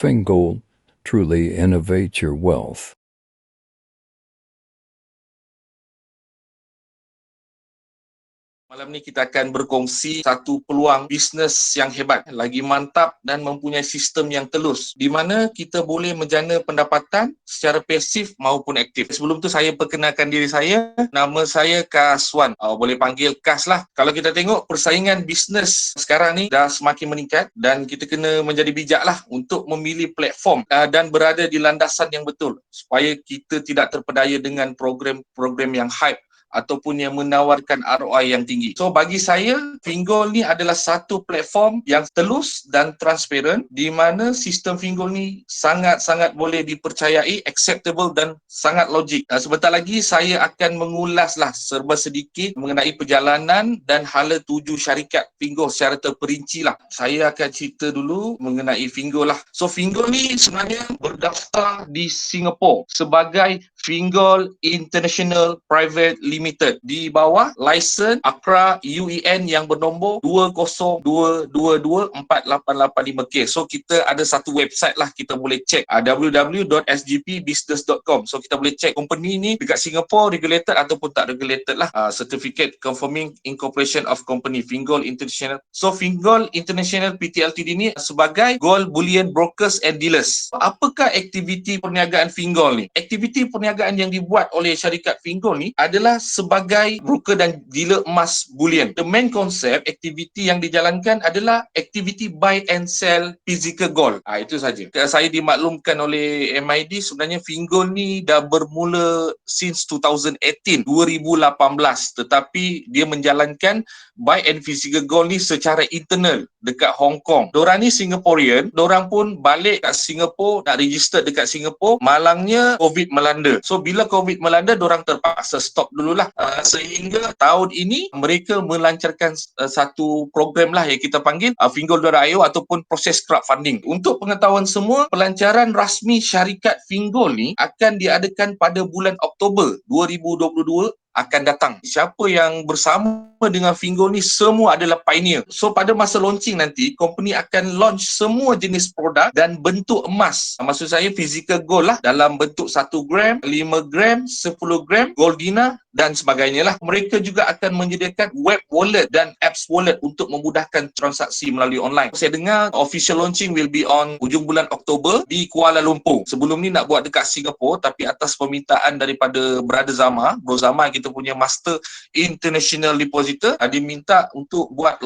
Fingold truly innovate your wealth. Malam ni kita akan berkongsi satu peluang bisnes yang hebat, lagi mantap dan mempunyai sistem yang telus di mana kita boleh menjana pendapatan secara pasif maupun aktif. Sebelum tu saya perkenalkan diri saya, nama saya Kaswan. Boleh panggil Kas lah. Kalau kita tengok persaingan bisnes sekarang ni dah semakin meningkat dan kita kena menjadi bijak lah untuk memilih platform dan berada di landasan yang betul supaya kita tidak terpedaya dengan program-program yang hype ataupun yang menawarkan ROI yang tinggi. So bagi saya, Fingold ni adalah satu platform yang telus dan transparent di mana sistem Fingold ni sangat-sangat boleh dipercayai, acceptable dan sangat logik. Sebentar lagi saya akan mengulaslah serba sedikit mengenai perjalanan dan hala tuju syarikat Fingold secara terperinci lah. Saya akan cerita dulu mengenai Fingold lah. So Fingold ni sebenarnya berdaftar di Singapura sebagai Fingold International Private Limited di bawah lisen Akra UEN yang bernombor 202224885K. So kita ada satu website lah, kita boleh check www.sgpbusiness.com. So kita boleh check company ni dekat Singapore regulated ataupun tak regulated lah. Certificate confirming incorporation of company Fingold International. So Fingold International Pty Ltd ni sebagai gold bullion brokers and dealers. Apakah aktiviti perniagaan Fingold ni? Aktiviti perniagaan yang dibuat oleh syarikat Fingold ni adalah sebagai broker dan dealer emas bullion. The main concept aktiviti yang dijalankan adalah aktiviti buy and sell physical gold. Itu saja. Saya dimaklumkan oleh MID sebenarnya Fingold ni dah bermula since 2018, tetapi dia menjalankan buy and physical gold ni secara internal dekat Hong Kong. Dorang ni Singaporean, dorang pun balik kat Singapore, nak register dekat Singapore, malangnya COVID melanda. So bila COVID melanda, dorang terpaksa stop dululah. Sehingga tahun ini mereka melancarkan satu program lah yang kita panggil Fingold.io ataupun proses crowdfunding. Untuk pengetahuan semua, pelancaran rasmi syarikat Fingold ni akan diadakan pada bulan Oktober 2022 akan datang. Siapa yang bersama dengan Fingold ni semua adalah pioneer. So pada masa launching nanti, company akan launch semua jenis produk dan bentuk emas. Maksud saya physical gold lah, dalam bentuk 1 gram, 5 gram, 10 gram, gold dinar dan sebagainya lah. Mereka juga akan menyediakan web wallet dan apps wallet untuk memudahkan transaksi melalui online. Saya dengar official launching will be on hujung bulan Oktober di Kuala Lumpur. Sebelum ni nak buat dekat Singapore, tapi atas permintaan daripada Brother Zama, Bro Zama, kita punya master international depositor, diminta untuk buat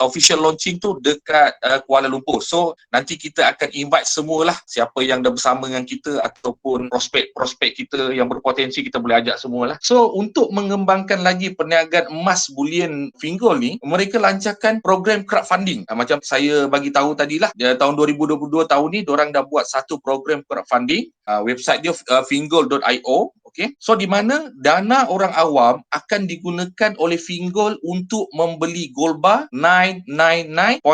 official launching tu dekat Kuala Lumpur. So nanti kita akan invite semualah, siapa yang dah bersama dengan kita ataupun prospek-prospek kita yang berpotensi, kita boleh ajak semualah. So untuk mengembangkan lagi perniagaan emas bullion Fingold ni, mereka lancarkan program crowdfunding. Macam saya bagi tahu tadilah, tahun 2022 tahun ni dorang dah buat satu program crowdfunding. Website dia fingold.io. Okay. So di mana dana orang awam akan digunakan oleh Fingold untuk membeli gold bar 999.9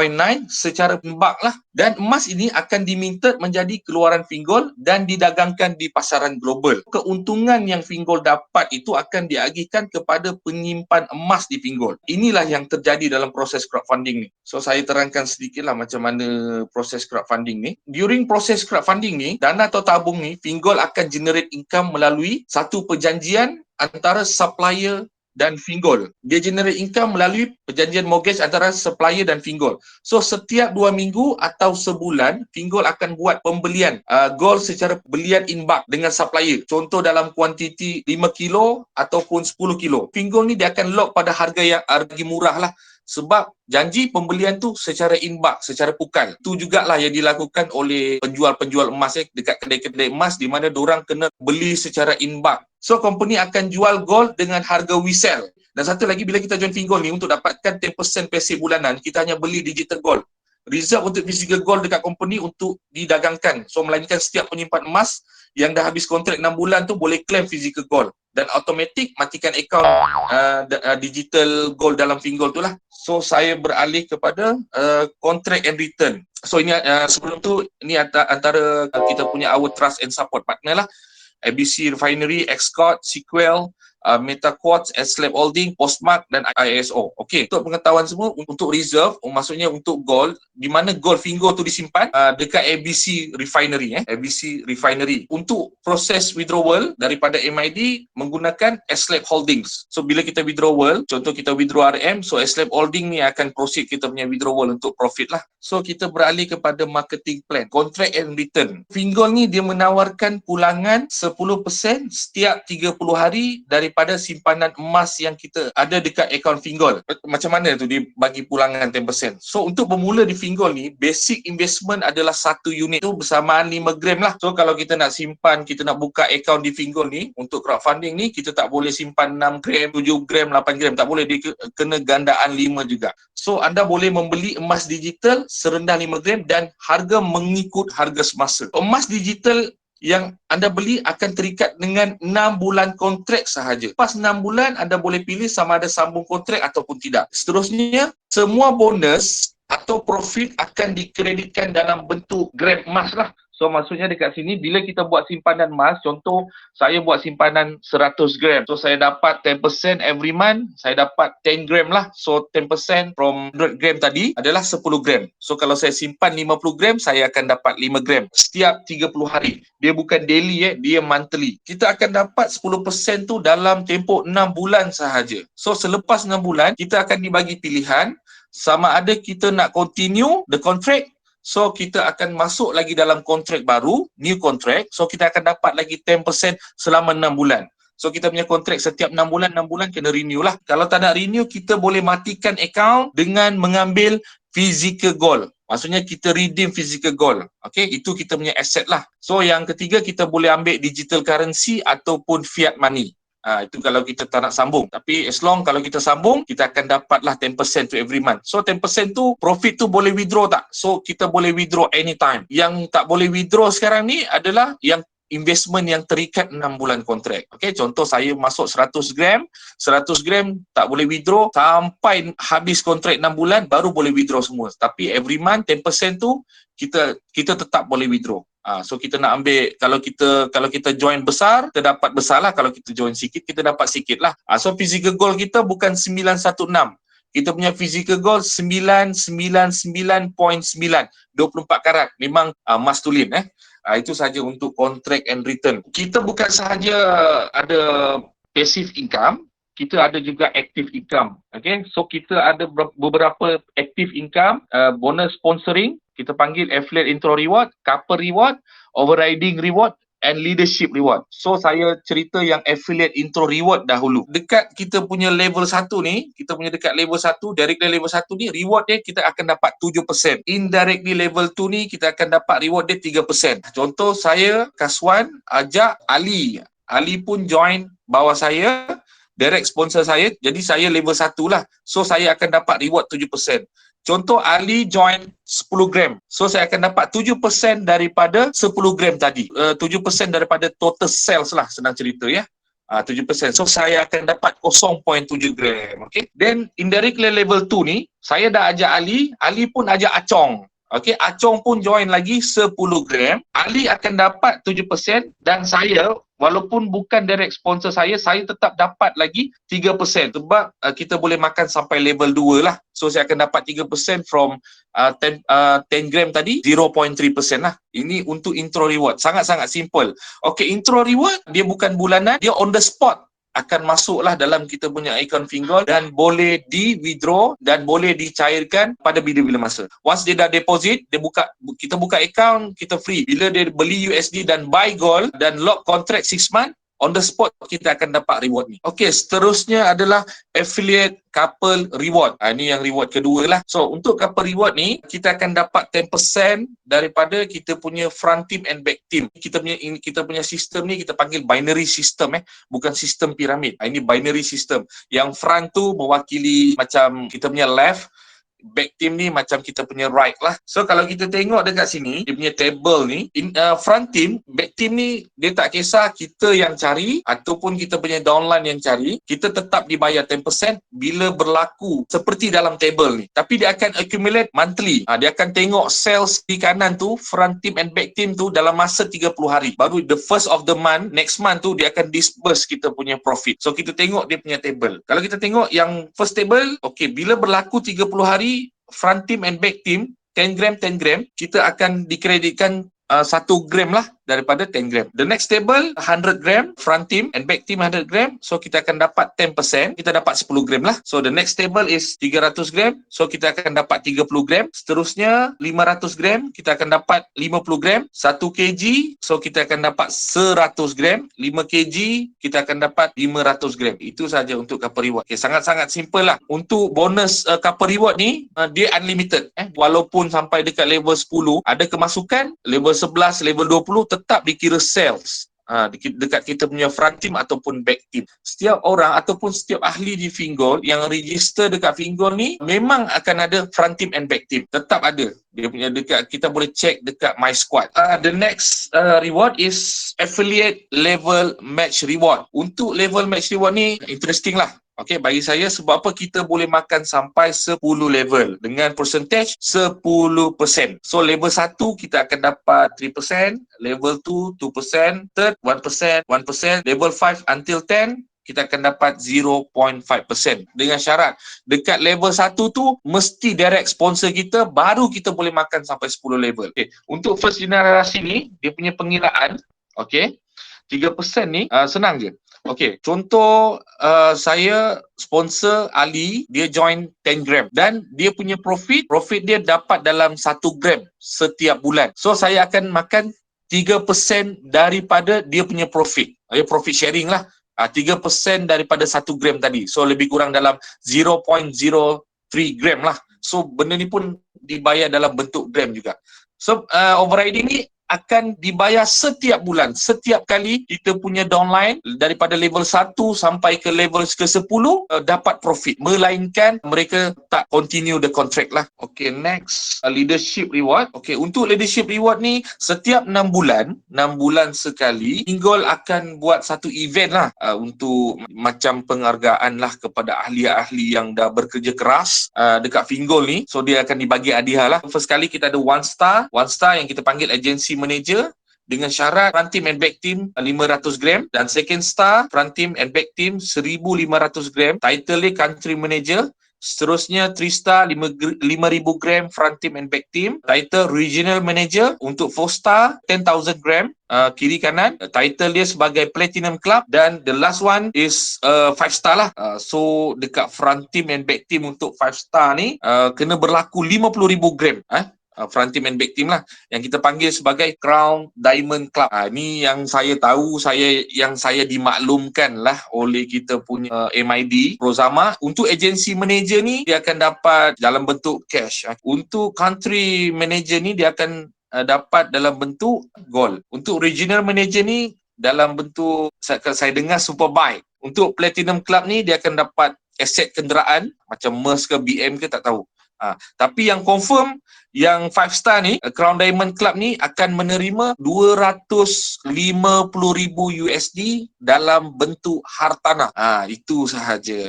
secara imbak lah, dan emas ini akan diminta menjadi keluaran Fingold dan didagangkan di pasaran global. Keuntungan yang Fingold dapat itu akan diagihkan kepada penyimpan emas di Fingold. Inilah yang terjadi dalam proses crowdfunding ni. So saya terangkan sedikitlah macam mana proses crowdfunding ni. During proses crowdfunding ni, dana atau tabung ni, Fingold akan generate income melalui satu perjanjian antara supplier dan Fingold. Dia generate income melalui perjanjian mortgage antara supplier dan Fingold. So setiap 2 minggu atau sebulan, Fingold akan buat pembelian gold secara belian in bulk dengan supplier. Contoh dalam kuantiti 5 kilo ataupun 10 kilo. Fingold ni dia akan lock pada harga yang murah lah. Sebab janji pembelian tu secara in bulk, secara pukal. Itu jugalah yang dilakukan oleh penjual-penjual emas dekat kedai-kedai emas di mana diorang kena beli secara in bulk. So company akan jual gold dengan harga resell. Dan satu lagi, bila kita join Fingold ni, untuk dapatkan 10% passive bulanan, kita hanya beli digital gold. Reserve untuk physical gold dekat company untuk didagangkan. So melainkan setiap penyimpan emas yang dah habis kontrak 6 bulan tu boleh claim physical gold. Dan automatik matikan akaun digital gold dalam Fingold tu lah. So saya beralih kepada contract and return. So ini sebelum tu, ini antara kita punya our trust and support partner lah. ABC Refinery, Escort, Sequel, MetaQuartz, SLab Holding, Postmark dan ISO. Okey, untuk pengetahuan semua, untuk reserve, maksudnya untuk gold, di mana gold Fingo tu disimpan dekat ABC Refinery. ABC Refinery. Untuk proses withdrawal daripada MID menggunakan SLab Holdings. So bila kita withdrawal, contoh kita withdraw RM, so SLab Holding ni akan proceed kita punya withdrawal untuk profit lah. So kita beralih kepada marketing plan, contract and return. Fingo ni dia menawarkan pulangan 10% setiap 30 hari daripada simpanan emas yang kita ada dekat akaun Fingo. Macam mana tu dia bagi pulangan 10%? So untuk bermula di Fingo ni, basic investment adalah 1 unit tu bersamaan 5 gram lah. So kalau kita nak simpan, kita nak buka akaun di Fingo ni, untuk crowdfunding ni, kita tak boleh simpan 6 gram, 7 gram, 8 gram. Tak boleh, dia kena gandaan 5 juga. So anda boleh membeli emas digital serendah 5 gram dan harga mengikut harga semasa. Emas digital yang anda beli akan terikat dengan 6 bulan kontrak sahaja. Lepas 6 bulan, anda boleh pilih sama ada sambung kontrak ataupun tidak. Seterusnya, semua bonus atau profit akan dikreditkan dalam bentuk gram emas lah. So maksudnya dekat sini, bila kita buat simpanan emas, contoh saya buat simpanan 100 gram. So saya dapat 10% every month, saya dapat 10 gram lah. So 10% from 100 gram tadi adalah 10 gram. So kalau saya simpan 50 gram, saya akan dapat 5 gram setiap 30 hari. Dia bukan daily, dia monthly. Kita akan dapat 10% tu dalam tempoh 6 bulan sahaja. So selepas 6 bulan, kita akan dibagi pilihan sama ada kita nak continue the contract. So kita akan masuk lagi dalam kontrak baru, new contract. So kita akan dapat lagi 10% selama 6 bulan. So kita punya kontrak setiap 6 bulan kena renew lah. Kalau tak nak renew, kita boleh matikan account dengan mengambil physical gold. Maksudnya kita redeem physical gold. Okay, itu kita punya asset lah. So yang ketiga, kita boleh ambil digital currency ataupun fiat money. Itu kalau kita tak nak sambung. Tapi as long kalau kita sambung, kita akan dapatlah 10% to every month. So 10% tu, profit tu boleh withdraw tak? So kita boleh withdraw anytime. Yang tak boleh withdraw sekarang ni adalah yang investment yang terikat 6 bulan kontrak. Okay, contoh saya masuk 100 gram tak boleh withdraw sampai habis kontrak 6 bulan baru boleh withdraw semua. Tapi every month 10% tu kita tetap boleh withdraw. So kita nak ambil, kalau kita join besar, kita dapat besar lah. Kalau kita join sikit, kita dapat sikit lah. So physical gold kita bukan 916. Kita punya physical gold 999.9, 24 karat. Memang emas tulen. Itu sahaja untuk contract and return. Kita bukan sahaja ada passive income, kita ada juga active income. Okay, so kita ada beberapa active income, bonus sponsoring, kita panggil affiliate intro reward, couple reward, overriding reward and leadership reward. So saya cerita yang affiliate intro reward dahulu. Dekat kita punya level 1 ni, dekat level 1, directly level 1 ni, reward dia kita akan dapat 7%. Indirectly level 2 ni, kita akan dapat reward dia 3%. Contoh saya, Kaswan, ajak Ali. Ali pun join bawah saya, direct sponsor saya, jadi saya level 1 lah. So saya akan dapat reward 7%. Contoh Ali join 10 gram. So saya akan dapat 7% daripada 10 gram tadi. 7% daripada total sales lah, senang cerita ya. 7%. So saya akan dapat 0.7 gram. Okay. Then indirectly level 2 ni, saya dah ajak Ali, Ali pun ajak Acong. Okay, Acong pun join lagi 10 gram. Ali akan dapat 7% dan saya, walaupun bukan direct sponsor saya tetap dapat lagi 3% sebab kita boleh makan sampai level 2 lah. So saya akan dapat 3% from 10 gram tadi, 0.3% lah. Ini untuk intro reward. Sangat-sangat simple. Okay, intro reward dia bukan bulanan, dia on the spot. Akan masuklah dalam kita punya akaun Fingo dan boleh di-withdraw dan boleh dicairkan pada bila-bila masa. Once dia dah deposit, kita buka akaun, kita free. Bila dia beli USD dan buy gold dan lock contract 6 month, on the spot kita akan dapat reward ni. Okey, seterusnya adalah affiliate couple reward. Ini yang reward kedua lah. So, untuk couple reward ni, kita akan dapat 10% daripada kita punya front team and back team. Kita punya sistem ni kita panggil binary system, bukan sistem piramid. Ini binary system. Yang front tu mewakili macam kita punya left, back team ni macam kita punya right lah. So kalau kita tengok dekat sini, dia punya table ni, front team, back team ni dia tak kisah kita yang cari ataupun kita punya downline yang cari, kita tetap dibayar 10% bila berlaku seperti dalam table ni. Tapi dia akan accumulate monthly. Dia akan tengok sales di kanan tu, front team and back team tu dalam masa 30 hari. Baru the first of the month, next month tu dia akan disburse kita punya profit. So kita tengok dia punya table. Kalau kita tengok yang first table, okay, bila berlaku 30 hari, front team and back team 10 gram, kita akan dikreditkan 1 gram lah daripada 10 gram. The next table 100 gram, front team and back team 100 gram. So kita akan dapat 10%, kita dapat 10 gram lah. So the next table is 300 gram. So kita akan dapat 30 gram. Seterusnya 500 gram, kita akan dapat 50 gram. 1 kg, so kita akan dapat 100 gram. 5 kg, kita akan dapat 500 gram. Itu saja untuk couple reward. Okay, sangat-sangat simple lah. Untuk bonus couple reward ni, dia unlimited. Walaupun sampai dekat level 10, ada kemasukan, level 11, level 20, tetap dikira sales dekat kita punya front team ataupun back team. Setiap orang ataupun setiap ahli di Finggol yang register dekat Finggol ni memang akan ada front team and back team. Tetap ada. Dia punya dekat, kita boleh check dekat My Squad. The next reward is affiliate level match reward. Untuk level match reward ni interesting lah. Okay, bagi saya sebab apa kita boleh makan sampai 10 level dengan percentage 10%. So level 1 kita akan dapat 3%, level 2 2%, third 1%, level 5 until 10 kita akan dapat 0.5%. Dengan syarat dekat level 1 tu mesti direct sponsor kita, baru kita boleh makan sampai 10 level. Okay. Untuk first generasi ni dia punya pengiraan, okay, 3% ni senang je. Okey, contoh saya sponsor Ali, dia join 10 gram dan dia punya profit dia dapat dalam 1 gram setiap bulan. So saya akan makan 3% daripada dia punya profit. Profit sharing lah. 3% daripada 1 gram tadi. So lebih kurang dalam 0.03 gram lah. So benda ni pun dibayar dalam bentuk gram juga. So overriding ni akan dibayar setiap bulan. Setiap kali kita punya downline daripada level 1 sampai ke level ke-10 dapat profit. Melainkan mereka tak continue the contract lah. Okay, next leadership reward. Okay, untuk leadership reward ni setiap 6 bulan sekali Finggol akan buat satu event lah untuk macam penghargaan lah kepada ahli-ahli yang dah bekerja keras dekat Finggol ni. So dia akan dibagi hadiah lah. First kali kita ada 1 star yang kita panggil agency manager dengan syarat front team and back team 500 gram dan second star front team and back team 1500 gram, title dia country manager. Seterusnya 3 star 5,000 gram front team and back team, title regional manager. Untuk 4 star 10,000 gram kiri kanan, title dia sebagai platinum club. Dan the last one is 5 star lah. So dekat front team and back team untuk 5 star ni kena berlaku 50,000 gram front team and back team lah, yang kita panggil sebagai Crown Diamond Club. Ni yang saya tahu, yang saya dimaklumkan lah oleh kita punya MID Prozama. Untuk agency manager ni dia akan dapat dalam bentuk cash. Untuk country manager ni dia akan dapat dalam bentuk gold. Untuk regional manager ni dalam bentuk, saya dengar superbike. Untuk platinum club ni dia akan dapat aset kenderaan macam Merc ke BM ke tak tahu. Tapi yang confirm yang 5 star ni, Crown Diamond Club ni akan menerima 250,000 USD dalam bentuk hartanah. Itu sahaja.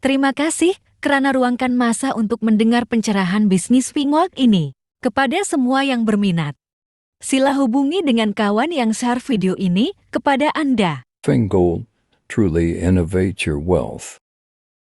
Terima kasih kerana ruangkan masa untuk mendengar pencerahan bisnis Finggol ini. Kepada semua yang berminat, sila hubungi dengan kawan yang share video ini kepada Anda. Finggol, truly innovate your wealth.